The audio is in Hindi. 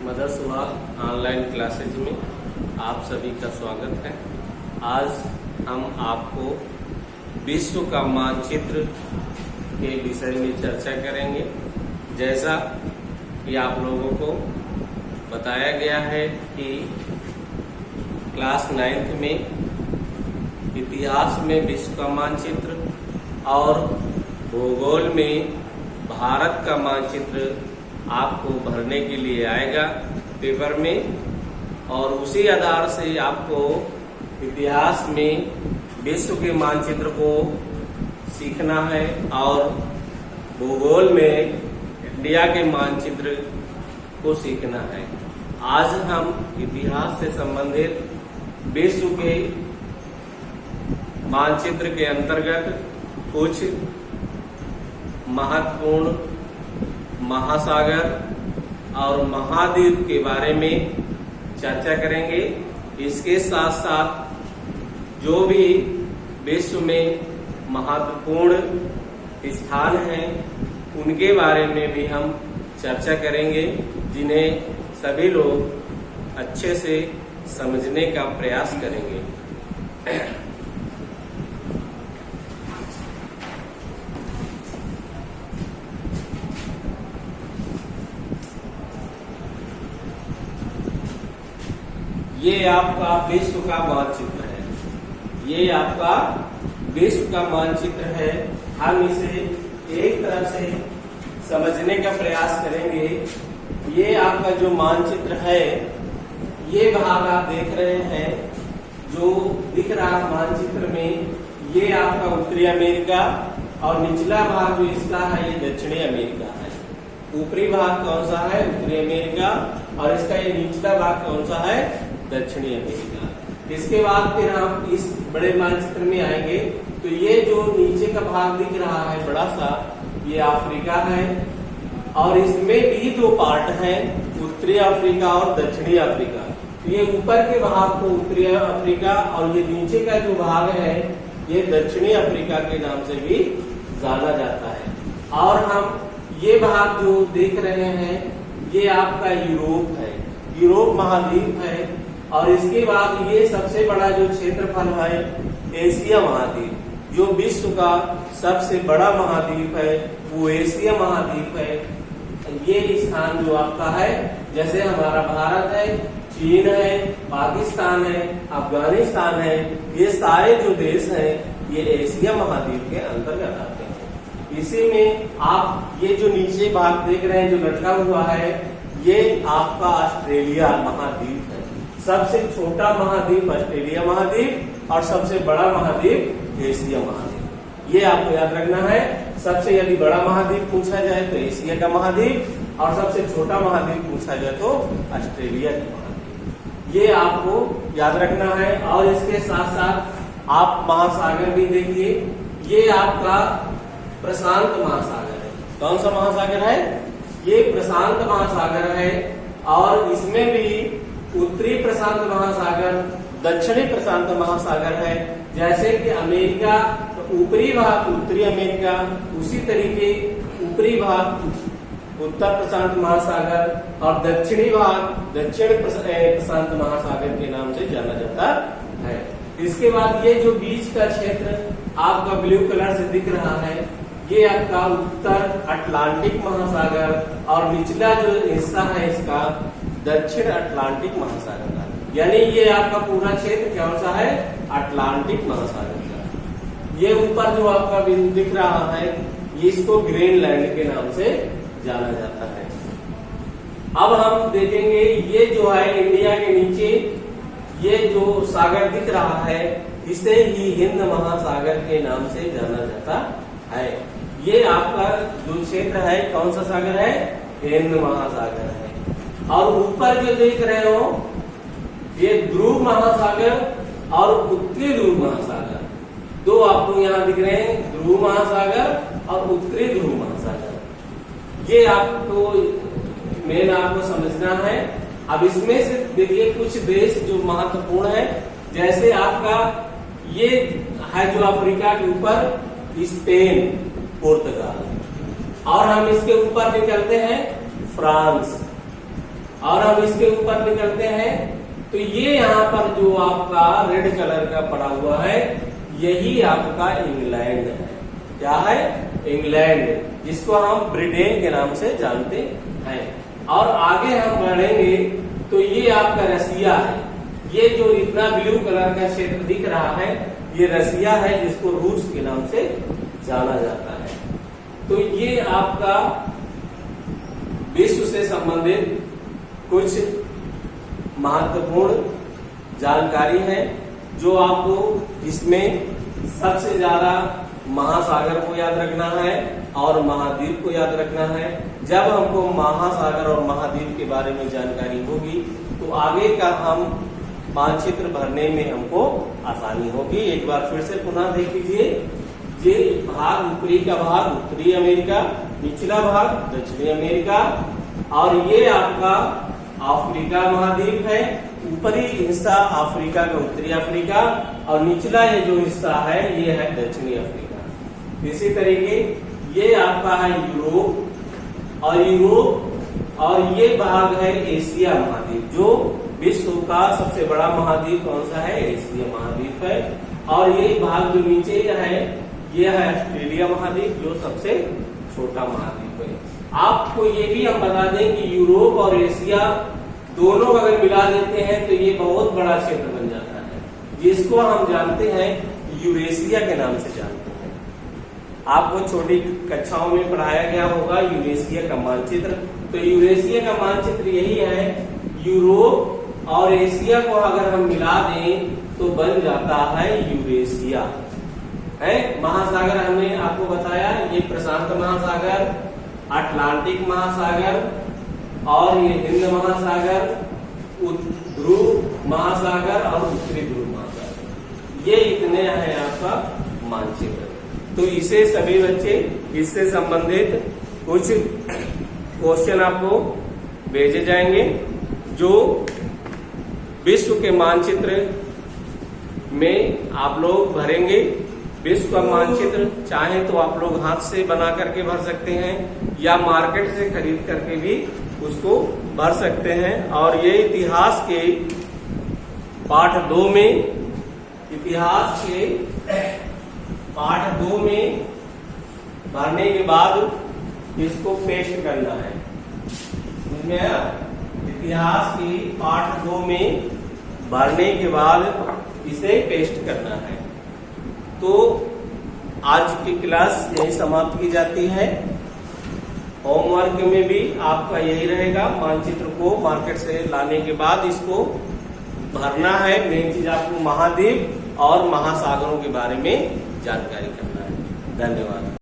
मदर्स वर्ल्ड ऑनलाइन क्लासेज में आप सभी का स्वागत है। आज हम आपको विश्व का मानचित्र के विषय में चर्चा करेंगे। जैसा कि आप लोगों को बताया गया है कि क्लास 9th में इतिहास में विश्व का मानचित्र और भूगोल में भारत का मानचित्र आपको भरने के लिए आएगा पेपर में, और उसी आधार से आपको इतिहास में विश्व के मानचित्र को सीखना है और भूगोल में इंडिया के मानचित्र को सीखना है। आज हम इतिहास से संबंधित विश्व के मानचित्र के अंतर्गत कुछ महत्वपूर्ण महासागर और महाद्वीप के बारे में चर्चा करेंगे। इसके साथ साथ जो भी विश्व में महत्वपूर्ण स्थान हैं उनके बारे में भी हम चर्चा करेंगे, जिन्हें सभी लोग अच्छे से समझने का प्रयास करेंगे। ये आपका विश्व का मानचित्र है। ये आपका विश्व का मानचित्र है। हम इसे एक तरह से समझने का प्रयास करेंगे। ये आपका जो मानचित्र है, ये भाग आप देख रहे हैं जो दिख रहा मानचित्र में, ये आपका उत्तरी अमेरिका, और निचला भाग जो इसका है ये दक्षिणी अमेरिका है। ऊपरी भाग कौन सा है? उत्तरी अमेरिका, और इसका ये निचला भाग कौन सा है? दक्षिणी अमेरिका। इसके बाद फिर हम इस बड़े मानचित्र में आएंगे तो ये जो नीचे का भाग दिख रहा है बड़ा सा, ये अफ्रीका है, और इसमें भी दो पार्ट हैं, उत्तरी अफ्रीका और दक्षिणी अफ्रीका। तो ये ऊपर के भाग को उत्तरी अफ्रीका और ये नीचे का जो भाग है ये दक्षिणी अफ्रीका के नाम से भी जाना जाता है। और हम ये भाग जो देख रहे हैं ये आपका यूरोप है, यूरोप महाद्वीप है, और इसके बाद ये सबसे बड़ा जो क्षेत्रफल है एशिया महाद्वीप, जो विश्व का सबसे बड़ा महाद्वीप है वो एशिया महाद्वीप है। ये स्थान जो आपका है, जैसे हमारा भारत है, चीन है, पाकिस्तान है, अफगानिस्तान है, ये सारे जो देश हैं ये एशिया महाद्वीप के अंतर्गत आते हैं। इसी में आप ये जो नीचे भाग देख रहे हैं जो लटका हुआ है, ये आपका ऑस्ट्रेलिया महाद्वीप है। सबसे छोटा महाद्वीप ऑस्ट्रेलिया महाद्वीप और सबसे बड़ा महाद्वीप एशिया महाद्वीप। ये आपको याद रखना है। सबसे यदि बड़ा महाद्वीप पूछा जाए तो एशिया का महाद्वीप, और सबसे छोटा महाद्वीप पूछा जाए तो ऑस्ट्रेलिया का महाद्वीप। ये आपको याद रखना है। और इसके साथ साथ आप महासागर भी देखिए। ये आपका प्रशांत महासागर है। कौन सा महासागर है? ये प्रशांत महासागर है, और इसमें भी उत्तरी प्रशांत महासागर, दक्षिणी प्रशांत महासागर है। जैसे कि अमेरिका तो ऊपरी भाग उत्तरी अमेरिका, उसी तरीके ऊपरी भाग उत्तर प्रशांत महासागर और दक्षिणी भाग दक्षिण प्रशांत महासागर के नाम से जाना जाता है। इसके बाद ये जो बीच का क्षेत्र आपका ब्लू कलर से दिख रहा है, ये आपका उत्तर अटलांटिक महासागर, और निचला जो हिस्सा है इसका दक्षिण अटलांटिक महासागर का, यानी ये आपका पूरा क्षेत्र कौन सा है? अटलांटिक महासागर का। ये ऊपर जो आपका बिंदु दिख रहा है इसको ग्रीनलैंड के नाम से जाना जाता है। अब हम देखेंगे ये जो है इंडिया के नीचे ये जो सागर दिख रहा है इसे ही हिंद महासागर के नाम से जाना जाता है। ये आपका जो क्षेत्र है कौन सा सागर है? हिंद महासागर है। और ऊपर जो देख रहे हो ये ध्रुव महासागर और उत्तरी ध्रुव महासागर, दो आपको यहाँ दिख रहे हैं, ध्रुव महासागर और उत्तरी ध्रुव महासागर। ये आपको मेन आपको समझना है। अब इसमें से देखिए कुछ देश जो महत्वपूर्ण है, जैसे आपका ये है जो अफ्रीका के ऊपर स्पेन, पुर्तगाल, और हम इसके ऊपर निकलते हैं फ्रांस। और हम इसके ऊपर निकलते हैं तो ये यहाँ पर जो आपका रेड कलर का पड़ा हुआ है यही आपका इंग्लैंड है। क्या है? इंग्लैंड, जिसको हम ब्रिटेन के नाम से जानते हैं। और आगे हम बढ़ेंगे तो ये आपका रसिया है। ये जो इतना ब्लू कलर का क्षेत्र दिख रहा है ये रसिया है, जिसको रूस के नाम से जाना जाता है। तो ये आपका विश्व से संबंधित कुछ महत्वपूर्ण जानकारी है जो आपको इसमें सबसे ज्यादा महासागर को याद रखना है और महाद्वीप को याद रखना है। जब हमको महासागर और महाद्वीप के बारे में जानकारी होगी तो आगे का हम मानचित्र भरने में हमको आसानी होगी। एक बार फिर से पुनः देख लीजिए। ये भाग, ऊपरी का भाग उत्तरी अमेरिका, निचला भाग दक्षिणी अमेरिका, और ये आपका अफ्रीका महाद्वीप है। ऊपरी हिस्सा अफ्रीका का उत्तरी अफ्रीका और निचला ये जो हिस्सा है ये है दक्षिणी अफ्रीका। इसी तरीके ये आपका है यूरोप, और ये भाग है एशिया महाद्वीप। जो विश्व का सबसे बड़ा महाद्वीप कौन सा है? एशिया महाद्वीप है। और ये भाग जो नीचे है ये है ऑस्ट्रेलिया महाद्वीप, जो सबसे छोटा महाद्वीप है। आपको ये भी हम बता दें कि यूरोप और एशिया दोनों अगर मिला देते हैं तो ये बहुत बड़ा क्षेत्र बन जाता है, जिसको हम जानते हैं यूरेशिया के नाम से जानते हैं। आपको छोटी कक्षाओं में पढ़ाया गया होगा यूरेशिया का मानचित्र। तो यूरेशिया का मानचित्र यही है। यूरोप और एशिया को अगर हम मिला दें तो बन जाता है यूरेशिया है। महासागर हमने आपको बताया, ये प्रशांत महासागर, अटलांटिक महासागर और ये हिंद महासागर, ध्रुव महासागर और उत्तरी ध्रुव महासागर, ये इतने हैं आपका मानचित्र। तो इसे सभी बच्चे, इससे संबंधित कुछ क्वेश्चन आपको भेजे जाएंगे जो विश्व के मानचित्र में आप लोग भरेंगे। विश्व का मानचित्र चाहे तो आप लोग हाथ से बना करके भर सकते हैं या मार्केट से खरीद करके भी उसको भर सकते हैं। और ये इतिहास के पाठ 2 में भरने के बाद इसको पेस्ट करना है। समझ में आया? इतिहास की पाठ 2 में भरने के बाद इसे पेस्ट करना है। तो आज की क्लास यही समाप्त की जाती है। होमवर्क में भी आपका यही रहेगा, मानचित्र को मार्केट से लाने के बाद इसको भरना है। मेन चीज आपको महाद्वीप और महासागरों के बारे में जानकारी करना है। धन्यवाद।